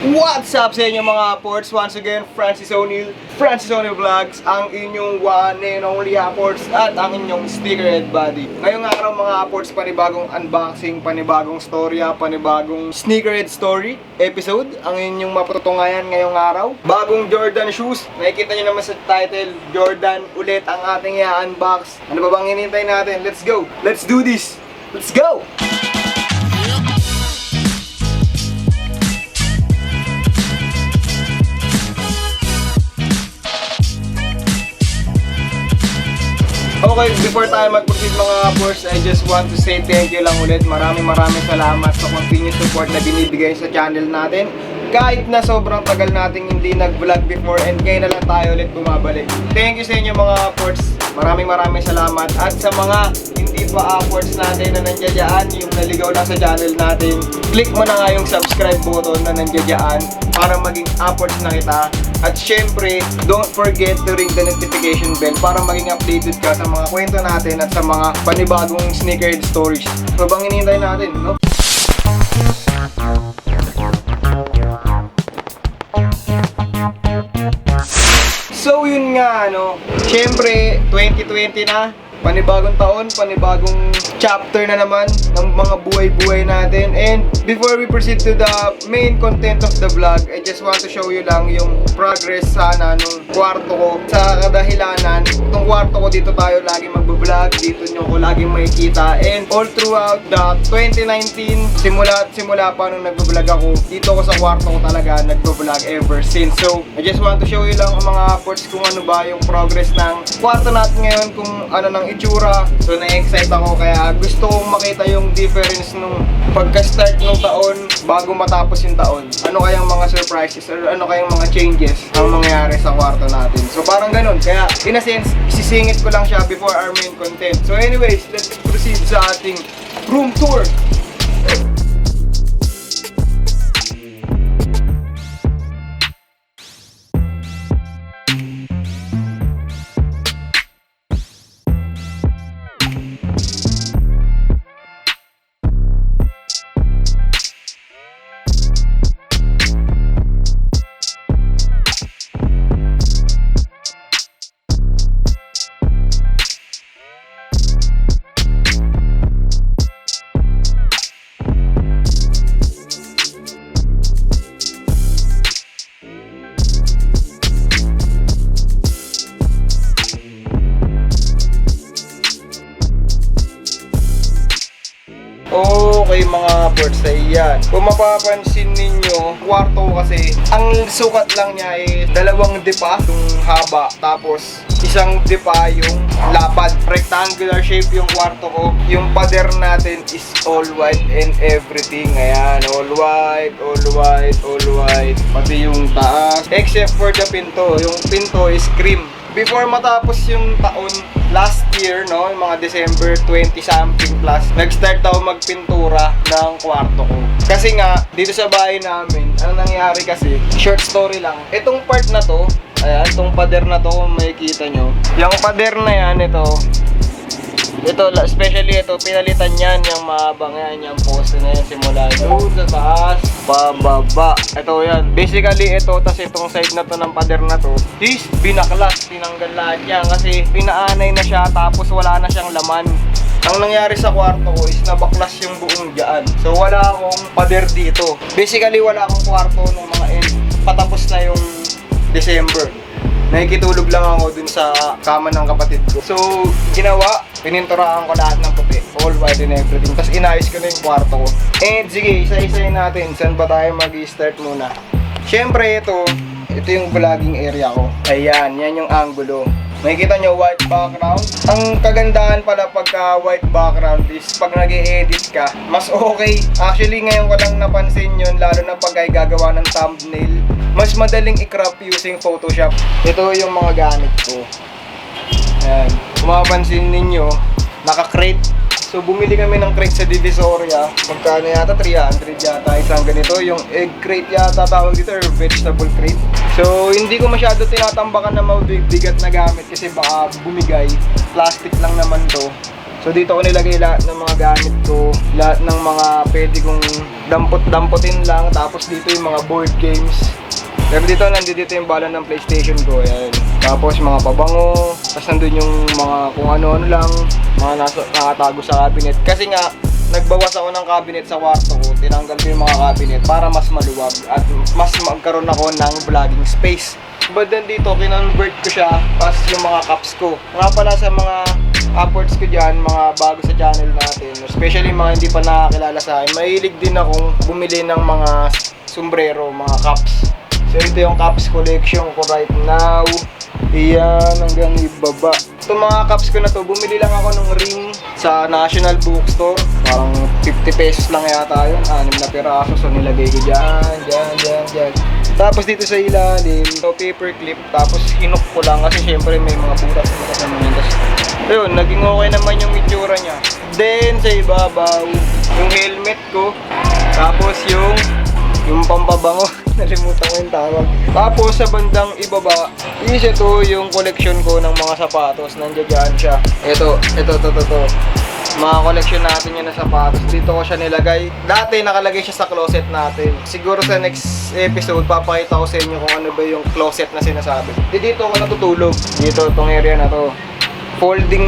What's up sa inyo mga ports? Once again, Francis O'Neil Vlogs, ang inyong one and only ports at ang inyong sneakerhead buddy. Ngayong araw mga ports, panibagong unboxing, panibagong storya, panibagong sneakerhead story episode ang inyong mapatutungayan ngayong araw. Bagong Jordan shoes, nakikita nyo naman sa title, Jordan ulit ang ating i-unbox. Ano ba bang hinihintay natin? Let's go! Let's do this! Let's go! Okay, before tayo mag-proceed mga boys, I just want to say thank you lang ulit. Maraming salamat sa continuous support na binibigay sa channel natin. Kahit na sobrang tagal nating hindi nag-vlog before and ngayon na lang tayo ulit bumabalik. Thank you sa inyo mga ports. Maraming salamat. At sa mga hindi pa ports natin na nandiyan dyan, yung naligaw lang sa channel natin, click mo na nga yung subscribe button na nandiyan dyan para maging ports na kita. At syempre, don't forget to ring the notification bell para maging updated ka sa mga kwento natin at sa mga panibagong sneakerhead stories. So bang hinihintay natin, no? So yun nga, no? Syempre, 2020 na. Panibagong taon, panibagong chapter na naman ng mga buhay-buhay natin. And before we proceed to the main content of the vlog, I just want to show you lang yung progress sana nung kwarto ko. Sa kadahilanan, itong kwarto ko dito tayo lagi magbablog, dito nyo ko laging makikita. And all throughout the 2019, simula pa nung nagbablog ako, dito ko sa kwarto ko talaga nagbablog ever since. So I just want to show you lang ang mga ports kung ano ba yung progress ng kwarto natin ngayon, kung ano nang itsura. So na-excite ako kaya gusto kong makita yung difference nung pagka-start ng taon bago matapos yung taon. Ano kayang mga surprises or ano kayang mga changes ang mangyayari sa kwarto natin. So parang ganun. Kaya in a sense, isisingit ko lang siya before our main content. So anyways, let's proceed sa ating room tour. Okay mga ports, ayan. Kung mapapansin ninyo, kwarto kasi, ang sukat lang niya ay 2 depa yung haba, tapos isang depa yung lapad. Rectangular shape yung kwarto ko. Yung pader natin is all white and everything. Ayan, all white. Pati yung taas. Except for the pinto. Yung pinto is cream. Before matapos yung taon, last year, no, yung mga December 20 something plus, nag-start daw magpintura ng kwarto ko. Kasi nga, dito sa bahay namin, ano nangyari kasi, short story lang. Itong part na to, ayan, itong pader na to, kung makikita nyo. Yung pader na yan, ito, especially ito, pinalitan yan, yung mahabang yan, yung poste na yan, simula doon sa taas, pababa. Ito yan. Basically, ito, tas itong side na to ng pader na to, is binaklas, tinanggal lahat yan, kasi pinaanay na siya, tapos wala na siyang laman. Ang nangyari sa kwarto ko is nabaklas yung buong dyan. So, wala akong pader dito. Basically, wala akong kwarto nung mga end. Patapos na yung December. Nakikitulog lang ako dun sa kama ng kapatid ko. So, ginawa, pininturahan ko lahat ng puti. All white and everything. Tapos inayos ko na yung kwarto ko. And sige, isa-isayin natin. Saan ba tayo mag-start muna? Siyempre, ito yung vlogging area ko. Ayan, yan yung angulo. Makikita nyo, white background. Ang kagandahan pala pagka white background is pag nag-e-edit ka, mas okay. Actually, ngayon ko lang napansin yun, lalo na pag ay gagawa ng thumbnail. Mas madaling i-crop using Photoshop. Ito yung mga gamit ko. Ayan. Kung mapapansin ninyo, naka-crate. So bumili kami ng crate sa Divisoria. Magkano yata? 300 yata. Isang ganito. Yung egg crate yata tawag dito, or vegetable crate. So hindi ko masyado tinatambakan na mabibigat na gamit kasi baka bumigay. Plastic lang naman to. So dito ko nilagay lahat ng mga gamit ko, lahat ng mga pwede kong dampot-dampotin lang. Tapos dito yung mga board games. Pero dito, nandito yung bala ng PlayStation ko, ayan. Tapos mga pabango, tapos nandun yung mga kung ano-ano lang, mga nakatago sa cabinet. Kasi nga, nagbawas ako ng cabinet sa kwarto ko, tinanggal ko yung mga cabinet para mas maluwag at mas magkaroon ako ng vlogging space. But then dito, kinonvert ko siya, pas yung mga cups ko. Nga pala sa mga upwards ko dyan, mga bago sa channel natin, especially mga hindi pa nakakilala sa akin, mahilig din akong bumili ng mga sombrero, mga cups. So ito yung cups collection ko right now. Iyan, hanggang ibaba. Itong mga cups ko na to, bumili lang ako ng ring sa National Bookstore. Parang 50 pesos lang yata yun. 6 na piraso. So nilagay ko dyan. Tapos dito sa ilalim, ito paper clip. Tapos hinok ko lang kasi syempre may mga butas na mga. Tapos ayun, naging okay naman yung itsura niya. Then sa ibabaw, yung helmet ko. Tapos yung pampabango. Nalimutan ko yung tawag. Tapos sa bandang ibaba, ito yung collection ko ng mga sapatos. Nandiyan siya. Ito. Mga collection natin yun na sapatos. Dito ko siya nilagay. Dati nakalagay siya sa closet natin. Siguro sa next episode, papakita ko sa inyo kung ano ba yung closet na sinasabi. Dito ako natutulog. Dito, itong area na to. Folding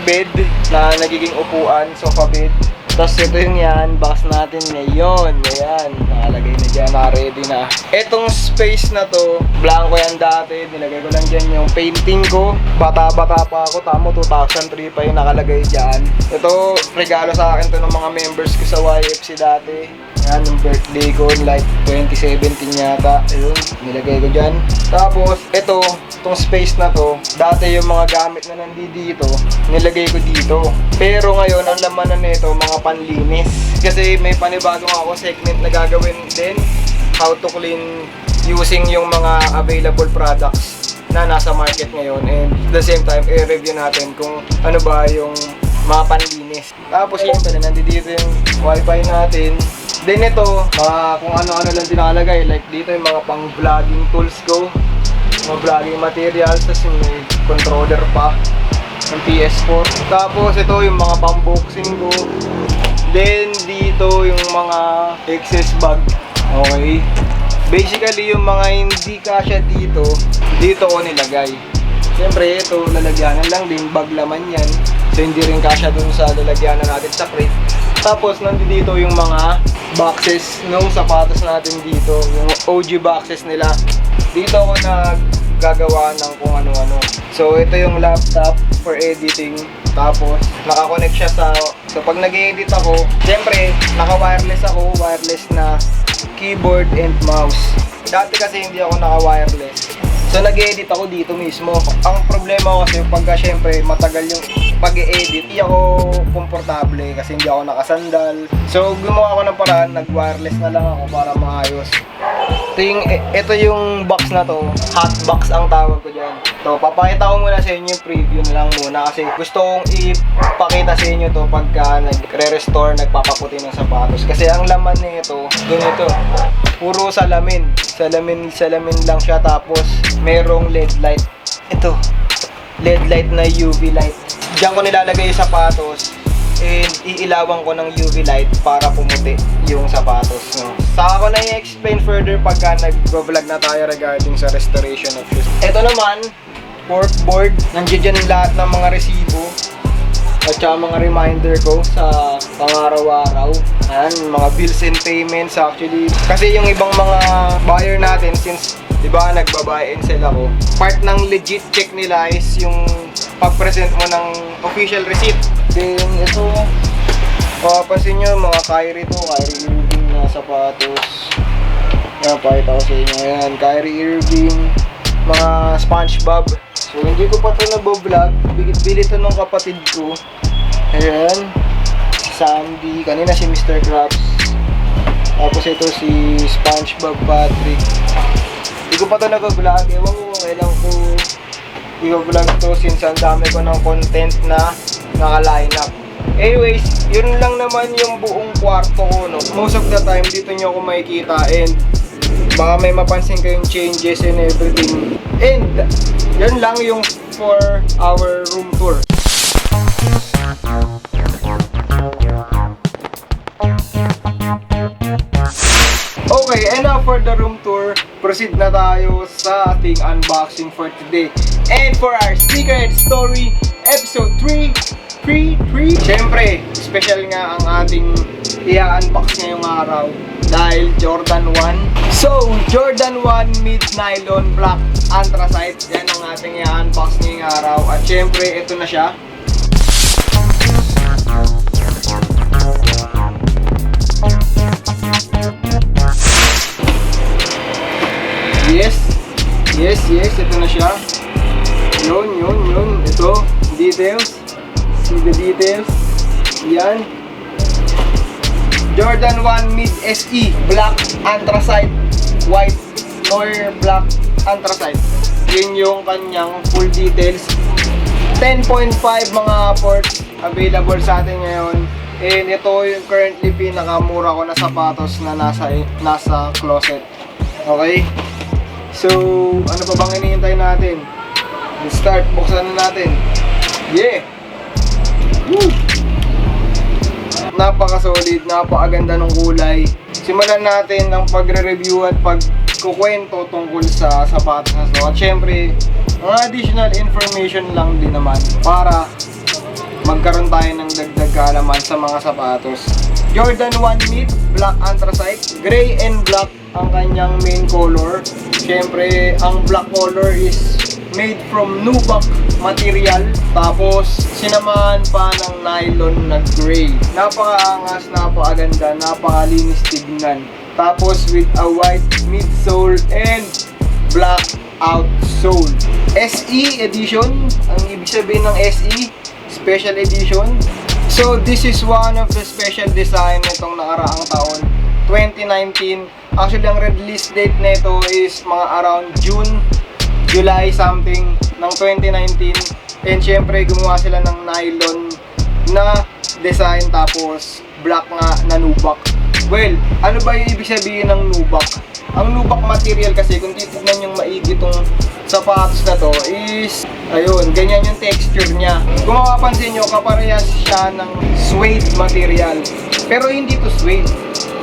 bed na nagiging upuan, sofa bed. Tapos ito yung yan, box natin ngayon. Ayan, nakalagay na dyan, naka-ready na. Etong space na to, blanco yan dati. Nilagay ko lang dyan yung painting ko. Bata-bata pa ako, tamo 2003 pa yung nakalagay dyan. Ito, regalo sa akin to ng mga members ko sa YFC dati. Ayan, yung birthday ko, like 2017 yata. Ayun, nilagay ko dyan. Tapos, itong space na to, dati yung mga gamit na nandito, nilagay ko dito. Pero ngayon, ang lamanan nito, mga panlinis. Kasi may panibagong ako segment na gagawin din. How to clean using yung mga available products na nasa market ngayon. And at the same time, i-review natin kung ano ba yung mga panlinis. Tapos siyempre, nandito yung wifi natin. Then ito, kung ano-ano lang dinakalagay. Like dito yung mga pang vlogging tools ko. Mga vlogging materials. Tapos may controller pa ng PS4. Tapos ito yung mga pang-boxing ko. Then dito yung mga excess bag. Okay. Basically yung mga hindi kasya dito ko nilagay. Siyempre ito, lalagyanan lang din, bag laman yan. So hindi rin kasya dun sa lalagyanan natin sa crate. Tapos nandito yung mga boxes ng sapatos natin dito. Yung OG boxes nila. Dito ako naggagawa ng kung ano-ano. So ito yung laptop for editing. Tapos nakakonect siya so pag nag-edit ako, siyempre naka-wireless ako, wireless na keyboard and mouse. Dati kasi hindi ako naka-wireless. So nag-edit ako dito mismo. Ang problema ko kasi pagka syempre matagal yung pag-edit, hindi ako komportable kasi hindi ako nakasandal. So gumawa ako ng paraan, nag-wireless na lang ako para maayos. Ito yung box na to, hot box ang tawag ko dyan. So papakita ko muna sa inyo yung preview na lang muna kasi gusto kong ipakita sa inyo to pagka nagre-restore, nagpapaputi ng sapatos. Kasi ang laman nito, ganito, puro salamin lang siya. Tapos merong LED light. Ito, LED light na UV light. Diyan ko nilalagay yung sapatos and iilawan ko ng UV light para pumuti yung sapatos. No? Saka ko na i-explain further pagka nag-vlog na tayo regarding sa restoration of shoes. Ito naman, corkboard. Nandiyan dyan lahat ng mga resibo at saka mga reminder ko sa pang-araw-araw. Ayan, mga bills and payments actually. Kasi yung ibang mga buyer natin, since diba nagbabuy and sell ako, part ng legit check nila is yung pag-present mo ng official receipt. Then ito, mapapansin nyo mga Kyrie Irving na sapatos. Yan, pakita ko sa inyo. Ayan, Kyrie Irving, mga SpongeBob. So hindi ko pa ito nag-vlog, bili ito ng kapatid ko. Ayan, si Sandy, kanina si Mr. Krabs. Tapos ito si SpongeBob Patrick. Hindi ko pa ito nag-vlog, ewan ko kailan ko i-vlog to since ang dami ko ng content na naka-line up. Anyways, yun lang naman yung buong kwarto ko, no? Most of the time, dito nyo ako makikita and baka may mapansin kayong changes and everything. And yun lang yung for our room tour. Okay, and now for the room tour, proceed na tayo sa ating unboxing for today. And for our secret story, episode 3, Siyempre, special nga ang ating i-unbox ngayong araw dahil Jordan 1. So, Jordan 1 mid nylon black anthracite. Yan ang ating i-unbox ngayong araw. At siyempre, ito na siya. Yes, ito na siya. Yun. Ito, details. See the details. Yan. Jordan 1 Mid SE black anthracite, white nor black anthracite. Yun yung kanyang full details. 10.5 mga ports available sa atin ngayon. And ito yung currently pinakamura ko na sapatos na nasa closet. Okay? So, ano pa bang hinihintay natin? Let's start. Buksan na natin. Yeah! Woo! Napaka-solid, napakaganda ng kulay. Simulan natin ang pagre-review at pagkukwento tungkol sa sapatos na ito. At syempre, mga additional information lang din naman para magkaroon tayo ng dagdag kaalaman sa mga sapatos. Jordan 1 Mid, black anthracite, gray and black ang kanyang main color. Siyempre, ang black color is made from nubuck material. Tapos, sinamahan pa ng nylon na gray. Napakaangas, napakaganda, napakalinis tignan. Tapos, with a white midsole and black outsole. SE edition, ang ibig sabihin ng SE, special edition. So, this is one of the special design nitong nakaraang taon, 2019. Actually, ang release date nito is mga around July something ng 2019. And syempre, gumawa sila ng nylon na design tapos black nga na nubuck. Well, ano ba yung ibig sabihin ng nubuck? Ang nubuck material kasi, kung titignan yung maigi itong sapatos na to is, ayun, ganyan yung texture niya. Kung makapansin nyo, kaparehas siya ng suede material. Pero hindi to suede.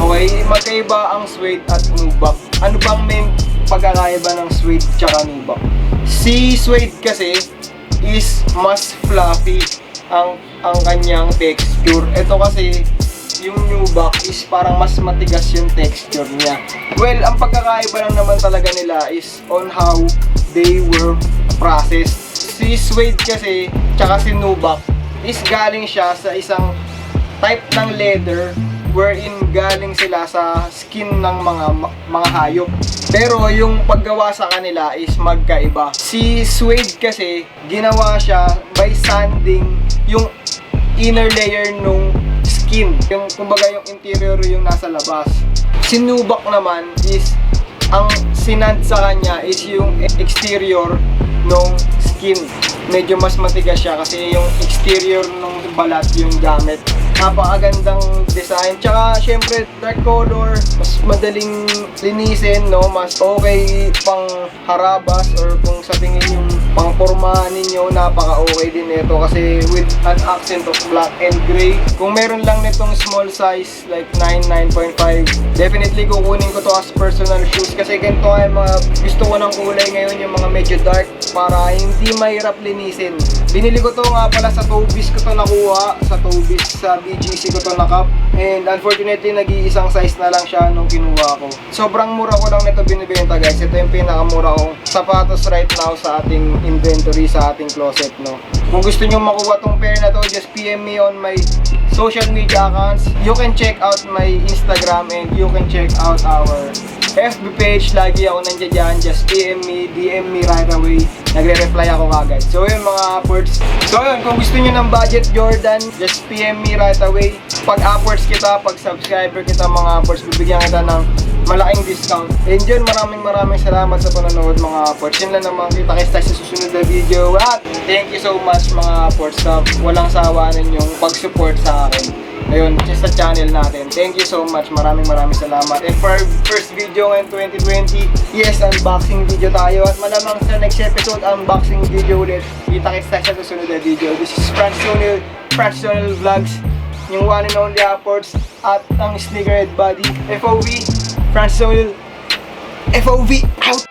Okay, magkaiba ang suede at nubuck. Ano bang main pagkakaiba ng suede tsaka nubuck? Si suede kasi is mas fluffy ang kanyang texture. Ito kasi yung nubuck is parang mas matigas yung texture niya. Well, ang pagkakaiba lang naman talaga nila is on how they were processed. Si suede kasi tsaka si nubuck is galing siya sa isang type ng leather wherein galing sila sa skin ng mga hayop. Pero yung paggawa sa kanila is magkaiba. Si suede kasi ginawa siya by sanding yung inner layer nung skin. Yung kumbaga yung interior yung nasa labas. Si nubuck naman is ang sinand sa kanya is yung exterior nung skin. Medyo mas matigas siya kasi yung exterior nung balat yung gamit. Napakagandang design. Tsaka syempre dark color, mas madaling linisin, no? Mas okay pang harabas or kung sa tingin yung pang pormahan ninyo, napaka-okay din nito kasi with an accent of black and gray. Kung meron lang nitong small size like 9, 9.5, definitely kukunin ko to as personal shoes kasi ganito ay mga gusto ko ng kulay ngayon, yung mga medyo dark para hindi mahirap linisin. Binili ko to nga pala sa Tobis ko to nakuha, sa Tobis, sa BGC ko to nakap. And unfortunately, nag-iisang size na lang siya nung kinuha ko. Sobrang mura ko lang nito binibenta guys. Ito yung pinakamura kong sapatos right now sa ating inventory, sa ating closet, no. Kung gusto nyo makuha tong pair na to, just PM me on my social media accounts. You can check out my Instagram and you can check out our FB page. Lagi ako nandiyan dyan. Just PM me, DM me right away. Nagre-reply ako kagad. So yun mga upwards. So yun, kung gusto nyo ng budget Jordan, just PM me right away. Pag upwards kita, pag subscriber kita mga upwards, bibigyan kita ng malaking discount. And yun, maraming salamat sa panonood mga upwards. Yun lang naman, kita kayo sa susunod na video. At thank you so much mga upwards sa walang sawa ninyong pag-support sa akin. Ayun, sa channel natin. Thank you so much. Maraming salamat. And for our first video ngayon 2020, yes, unboxing video tayo. At malamang sa next episode, unboxing video ulit. Kita-kits tayo sa susunod na video. This is Franz Vlogs, yung one and only upwards at ang Sneakerhead Buddy. FOV, Francis O'Neill, FOV out!